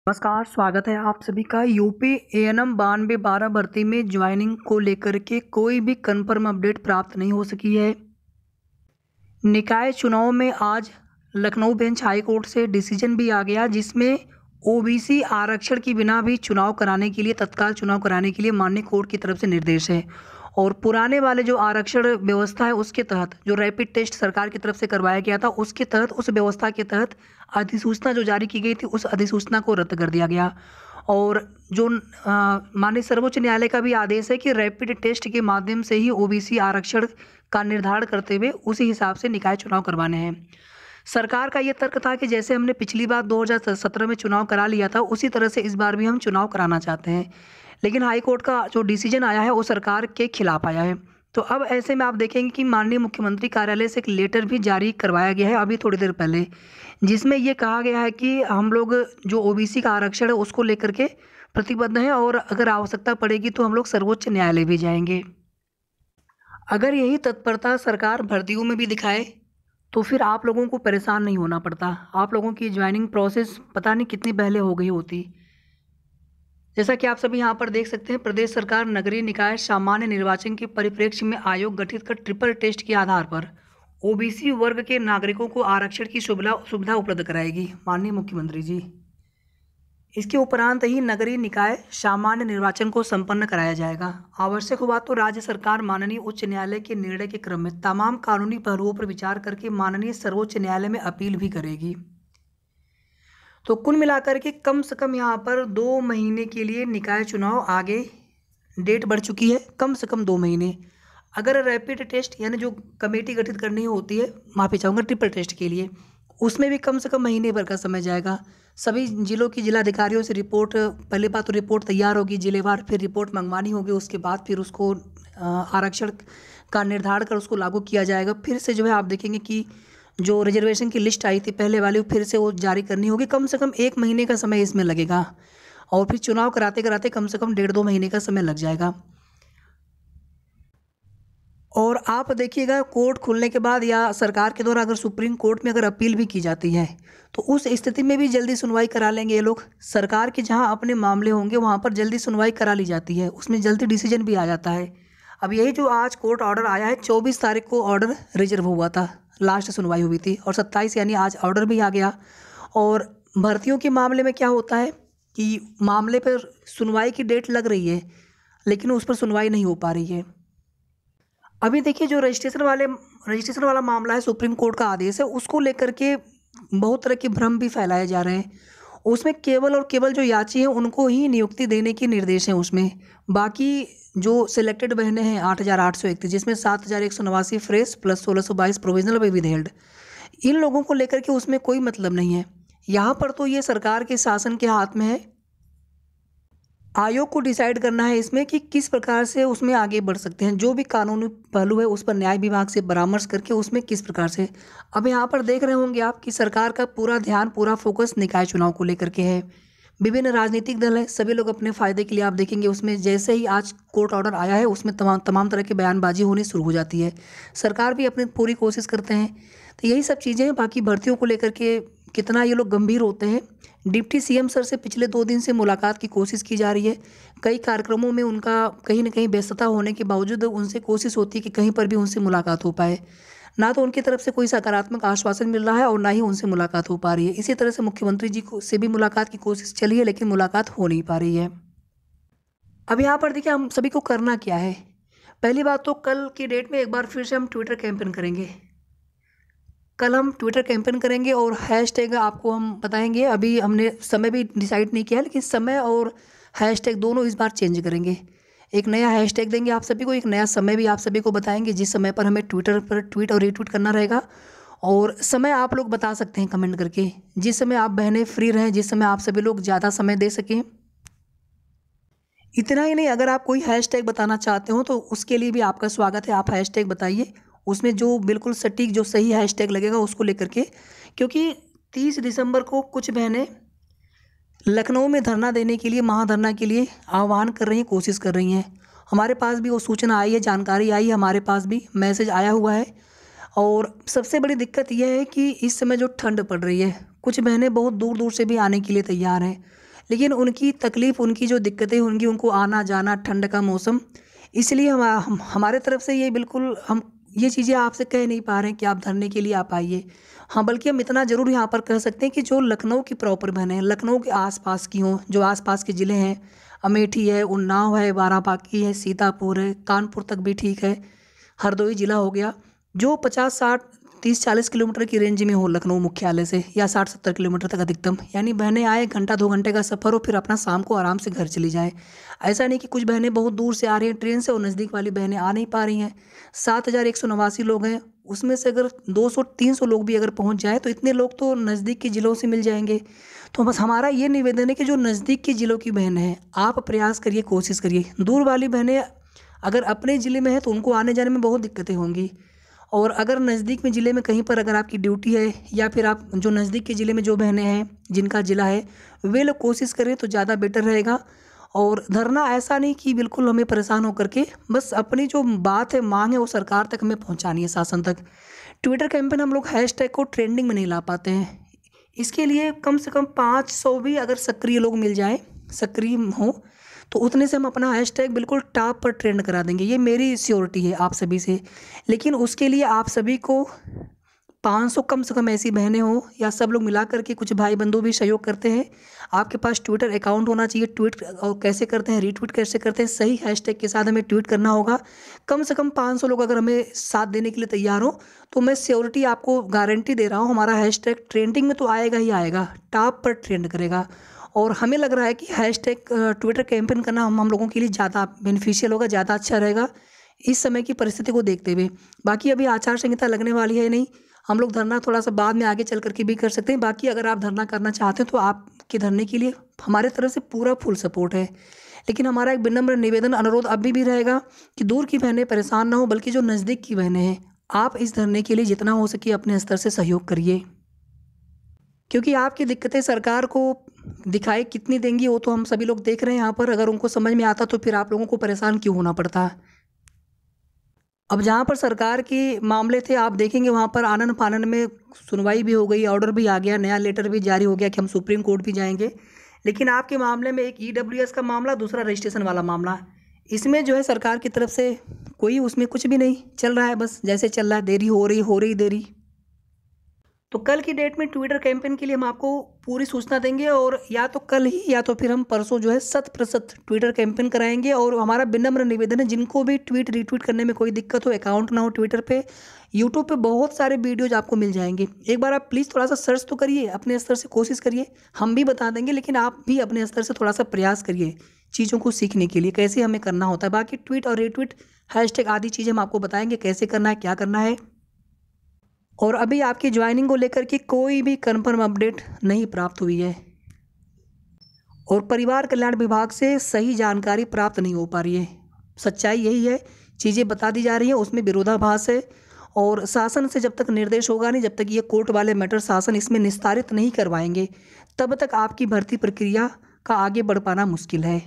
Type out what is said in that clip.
नमस्कार, स्वागत है आप सभी का। यूपी एएनएम 9212 भर्ती में ज्वाइनिंग को लेकर के कोई भी कंफर्म अपडेट प्राप्त नहीं हो सकी है। निकाय चुनाव में आज लखनऊ बेंच हाई कोर्ट से डिसीजन भी आ गया, जिसमें ओबीसी आरक्षण के बिना भी चुनाव कराने के लिए, तत्काल चुनाव कराने के लिए माननीय कोर्ट की तरफ से निर्देश है। और पुराने वाले जो आरक्षण व्यवस्था है उसके तहत जो रैपिड टेस्ट सरकार की तरफ से करवाया गया था, उसके तहत, उस व्यवस्था के तहत अधिसूचना जो जारी की गई थी, उस अधिसूचना को रद्द कर दिया गया। और जो माननीय सर्वोच्च न्यायालय का भी आदेश है कि रैपिड टेस्ट के माध्यम से ही ओबीसी आरक्षण का निर्धारण करते हुए उसी हिसाब से निकाय चुनाव करवाने हैं। सरकार का ये तर्क था कि जैसे हमने पिछली बार 2017 में चुनाव करा लिया था, उसी तरह से इस बार भी हम चुनाव कराना चाहते हैं। लेकिन हाई कोर्ट का जो डिसीजन आया है वो सरकार के खिलाफ आया है। तो अब ऐसे में आप देखेंगे कि माननीय मुख्यमंत्री कार्यालय से एक लेटर भी जारी करवाया गया है अभी थोड़ी देर पहले, जिसमें ये कहा गया है कि हम लोग जो ओबीसी का आरक्षण है उसको लेकर के प्रतिबद्ध हैं, और अगर आवश्यकता पड़ेगी तो हम लोग सर्वोच्च न्यायालय भी जाएंगे। अगर यही तत्परता सरकार भर्तियों में भी दिखाए तो फिर आप लोगों को परेशान नहीं होना पड़ता। आप लोगों की ज्वाइनिंग प्रोसेस पता नहीं कितनी पहले हो गई होती। जैसा कि आप सभी यहाँ पर देख सकते हैं, प्रदेश सरकार नगरीय निकाय सामान्य निर्वाचन के परिप्रेक्ष्य में आयोग गठित कर ट्रिपल टेस्ट के आधार पर ओबीसी वर्ग के नागरिकों को आरक्षण की सुविधा उपलब्ध कराएगी माननीय मुख्यमंत्री जी। इसके उपरांत ही नगरीय निकाय सामान्य निर्वाचन को संपन्न कराया जाएगा। आवश्यक हुआ तो राज्य सरकार माननीय उच्च न्यायालय के निर्णय के क्रम में तमाम कानूनी पहलुओं पर विचार करके माननीय सर्वोच्च न्यायालय में अपील भी करेगी। तो कुल मिलाकर के कम से कम यहाँ पर 2 महीने के लिए निकाय चुनाव आगे डेट बढ़ चुकी है, कम से कम 2 महीने। अगर रैपिड टेस्ट यानी जो कमेटी गठित करनी होती है, माफ़ी चाहूँगा, ट्रिपल टेस्ट के लिए, उसमें भी कम से कम महीने भर का समय जाएगा। सभी जिलों की जिलाधिकारियों से रिपोर्ट, पहली बात तो रिपोर्ट तैयार होगी जिलेवार, फिर रिपोर्ट मंगवानी होगी, उसके बाद फिर उसको आरक्षण का निर्धारण कर उसको लागू किया जाएगा। फिर से जो है आप देखेंगे कि जो रिजर्वेशन की लिस्ट आई थी पहले वाली, फिर से वो जारी करनी होगी। कम से कम 1 महीने का समय इसमें लगेगा, और फिर चुनाव कराते कराते कम से कम 1.5-2 महीने का समय लग जाएगा। और आप देखिएगा, कोर्ट खुलने के बाद या सरकार के द्वारा अगर सुप्रीम कोर्ट में अगर अपील भी की जाती है तो उस स्थिति में भी जल्दी सुनवाई करा लेंगे ये लोग। सरकार के जहां अपने मामले होंगे वहां पर जल्दी सुनवाई करा ली जाती है, उसमें जल्दी डिसीजन भी आ जाता है। अब यही जो आज कोर्ट ऑर्डर आया है, 24 तारीख को ऑर्डर रिजर्व हुआ था, लास्ट सुनवाई हुई थी, और 27 यानी आज ऑर्डर भी आ गया। और भर्तियों के मामले में क्या होता है कि मामले पर सुनवाई की डेट लग रही है लेकिन उस पर सुनवाई नहीं हो पा रही है। अभी देखिए, जो रजिस्ट्रेशन वाला मामला है, सुप्रीम कोर्ट का आदेश है, उसको लेकर के बहुत तरह के भ्रम भी फैलाए जा रहे हैं। उसमें केवल और केवल जो याची हैं उनको ही नियुक्ति देने के निर्देश हैं उसमें। बाकी जो सिलेक्टेड बहनें हैं 8,831, जिसमें 7,189 फ्रेश प्लस 1,622 प्रोविजनल पे विदहेल्ड, इन लोगों को लेकर के उसमें कोई मतलब नहीं है। यहाँ पर तो ये सरकार के शासन के हाथ में है, आयोग को डिसाइड करना है इसमें कि किस प्रकार से उसमें आगे बढ़ सकते हैं। जो भी कानूनी पहलू है उस पर न्याय विभाग से परामर्श करके उसमें किस प्रकार से। अब यहाँ पर देख रहे होंगे आप कि सरकार का पूरा ध्यान, पूरा फोकस निकाय चुनाव को लेकर के है। विभिन्न राजनीतिक दल हैं, सभी लोग अपने फ़ायदे के लिए, आप देखेंगे उसमें जैसे ही आज कोर्ट ऑर्डर आया है उसमें तमाम तरह की बयानबाजी होनी शुरू हो जाती है। सरकार भी अपनी पूरी कोशिश करते हैं। तो यही सब चीज़ें हैं। बाकी भर्तियों को लेकर के कितना ये लोग गंभीर होते हैं। डिप्टी सीएम सर से पिछले 2 दिन से मुलाकात की कोशिश की जा रही है। कई कार्यक्रमों में उनका कहीं न कहीं व्यस्तता होने के बावजूद उनसे कोशिश होती है कि कहीं पर भी उनसे मुलाकात हो पाए। ना तो उनकी तरफ से कोई सकारात्मक आश्वासन मिल रहा है और ना ही उनसे मुलाकात हो पा रही है। इसी तरह से मुख्यमंत्री जी को से भी मुलाकात की कोशिश चली है, लेकिन मुलाकात हो नहीं पा रही है। अब यहाँ पर देखिए, हम सभी को करना क्या है। पहली बात तो कल की डेट में एक बार फिर से हम ट्विटर कैंपेन करेंगे। कल हम ट्विटर कैंपेन करेंगे और हैशटैग आपको हम बताएंगे। अभी हमने समय भी डिसाइड नहीं किया है, लेकिन समय और हैशटैग दोनों इस बार चेंज करेंगे। एक नया हैशटैग देंगे आप सभी को, एक नया समय भी आप सभी को बताएंगे जिस समय पर हमें ट्विटर पर ट्वीट और रीट्वीट करना रहेगा। और समय आप लोग बता सकते हैं कमेंट करके, जिस समय आप बहनें फ्री रहें, जिस समय आप सभी लोग ज़्यादा समय दे सकें। इतना ही नहीं, अगर आप कोई हैशटैग बताना चाहते हो तो उसके लिए भी आपका स्वागत है। आप हैशटैग बताइए, उसमें जो बिल्कुल सटीक, जो सही हैशटैग लगेगा उसको लेकर के, क्योंकि 30 दिसंबर को कुछ बहनें लखनऊ में धरना देने के लिए, महाधरना के लिए आह्वान कर रही हैं, कोशिश कर रही हैं। हमारे पास भी वो सूचना आई है, जानकारी आई है, हमारे पास भी मैसेज आया हुआ है। और सबसे बड़ी दिक्कत यह है कि इस समय जो ठंड पड़ रही है, कुछ बहनें बहुत दूर दूर से भी आने के लिए तैयार हैं। लेकिन उनकी तकलीफ़, उनकी जो दिक्कतें होंगी, उनको आना जाना, ठंड का मौसम, इसलिए हमारे तरफ से ये बिल्कुल हम ये चीज़ें आपसे कह नहीं पा रहे हैं कि आप धरने के लिए आप आइए। हाँ, बल्कि हम इतना ज़रूर यहाँ पर कह सकते हैं कि जो लखनऊ की प्रॉपर बहनें, लखनऊ के आस-पास की हों, जो आस-पास के ज़िले हैं, अमेठी है, उन्नाव है, बाराबंकी है, सीतापुर है, कानपुर तक भी ठीक है, हरदोई ज़िला हो गया, जो 50-60, 30-40 किलोमीटर की रेंज में हो लखनऊ मुख्यालय से, या 60-70 किलोमीटर तक अधिकतम, यानी बहनें आए, घंटा 2 घंटे का सफ़र हो, फिर अपना शाम को आराम से घर चली जाएँ। ऐसा नहीं कि कुछ बहनें बहुत दूर से आ रही हैं ट्रेन से और नज़दीक वाली बहनें आ नहीं पा रही हैं। 7,189 लोग हैं, उसमें से अगर 200-300 लोग भी अगर पहुँच जाएँ तो इतने लोग तो नज़दीक के ज़िलों से मिल जाएँगे। तो बस हमारा ये निवेदन है कि जो नज़दीक के ज़िलों की बहनें हैं, आप प्रयास करिए, कोशिश करिए। दूर वाली बहनें अगर अपने ज़िले में हैं तो उनको आने जाने में बहुत दिक्कतें होंगी, और अगर नज़दीक में ज़िले में कहीं पर अगर आपकी ड्यूटी है, या फिर आप जो नज़दीक के ज़िले में जो बहनें हैं जिनका ज़िला है, वे लोग कोशिश करें तो ज़्यादा बेटर रहेगा। और धरना ऐसा नहीं कि बिल्कुल हमें परेशान होकर के, बस अपनी जो बात है, मांग है, वो सरकार तक हमें पहुंचानी है, शासन तक। ट्विटर कैंपेन हम लोग हैशटैग को ट्रेंडिंग में नहीं ला पाते हैं, इसके लिए कम से कम 500 भी अगर सक्रिय लोग मिल जाएं, सक्रिय हों, तो उतने से हम अपना हैशटैग बिल्कुल टॉप पर ट्रेंड करा देंगे, ये मेरी श्योरिटी है आप सभी से। लेकिन उसके लिए आप सभी को 500 कम से कम ऐसी बहनें हों, या सब लोग मिला करके, कुछ भाई बंधु भी सहयोग करते हैं, आपके पास ट्विटर अकाउंट होना चाहिए। ट्वीट और कैसे करते हैं, रीट्वीट कैसे करते हैं, सही हैशटैग के साथ हमें ट्वीट करना होगा। कम से कम 500 लोग अगर हमें साथ देने के लिए तैयार हो, तो मैं श्योरिटी आपको गारंटी दे रहा हूँ, हमारा हैशटैग ट्रेंडिंग में तो आएगा ही आएगा, टॉप पर ट्रेंड करेगा। और हमें लग रहा है कि हैशटैग ट्विटर कैंपेन करना हम लोगों के लिए ज़्यादा बेनिफिशियल होगा, ज़्यादा अच्छा रहेगा इस समय की परिस्थिति को देखते हुए। बाकी अभी आचार संहिता लगने वाली है नहीं, हम लोग धरना थोड़ा सा बाद में आगे चल करके भी कर सकते हैं। बाकी अगर आप धरना करना चाहते हैं तो आपके धरने के लिए हमारे तरफ से पूरा फुल सपोर्ट है। लेकिन हमारा एक विनम्र निवेदन, अनुरोध अभी भी रहेगा कि दूर की बहनें परेशान ना हो, बल्कि जो नज़दीक की बहनें हैं, आप इस धरने के लिए जितना हो सके अपने स्तर से सहयोग करिए, क्योंकि आपकी दिक्कतें सरकार को दिखाई कितनी देंगी वो तो हम सभी लोग देख रहे हैं यहाँ पर। अगर उनको समझ में आता तो फिर आप लोगों को परेशान क्यों होना पड़ता। अब जहाँ पर सरकार के मामले थे, आप देखेंगे वहाँ पर आनन फानन में सुनवाई भी हो गई, ऑर्डर भी आ गया, नया लेटर भी जारी हो गया कि हम सुप्रीम कोर्ट भी जाएंगे। लेकिन आपके मामले में एक EWS का मामला, दूसरा रजिस्ट्रेशन वाला मामला, इसमें जो है सरकार की तरफ से कोई उसमें कुछ भी नहीं चल रहा है, बस जैसे चल रहा है, देरी हो रही देरी। तो कल की डेट में ट्विटर कैंपेन के लिए हम आपको पूरी सूचना देंगे, और या तो कल ही या तो फिर हम परसों जो है 100% ट्विटर कैंपेन कराएंगे। और हमारा विनम्र निवेदन है, जिनको भी ट्वीट रीट्वीट करने में कोई दिक्कत हो, अकाउंट ना हो ट्विटर पे, यूट्यूब पे बहुत सारे वीडियोज आपको मिल जाएंगे, एक बार आप प्लीज़ थोड़ा सा सर्च तो करिए, अपने स्तर से कोशिश करिए, हम भी बता देंगे, लेकिन आप भी अपने स्तर से थोड़ा सा प्रयास करिए चीज़ों को सीखने के लिए, कैसे हमें करना होता है। बाकी ट्वीट और रीट्वीट, हैशटैग आदि चीज़ें हम आपको बताएंगे कैसे करना है, क्या करना है। और अभी आपकी ज्वाइनिंग को लेकर के कोई भी कन्फर्म अपडेट नहीं प्राप्त हुई है, और परिवार कल्याण विभाग से सही जानकारी प्राप्त नहीं हो पा रही है। सच्चाई यही है, चीज़ें बता दी जा रही हैं, उसमें विरोधाभास है। और शासन से जब तक निर्देश होगा नहीं, जब तक ये कोर्ट वाले मैटर शासन इसमें निस्तारित नहीं करवाएंगे, तब तक आपकी भर्ती प्रक्रिया का आगे बढ़ पाना मुश्किल है।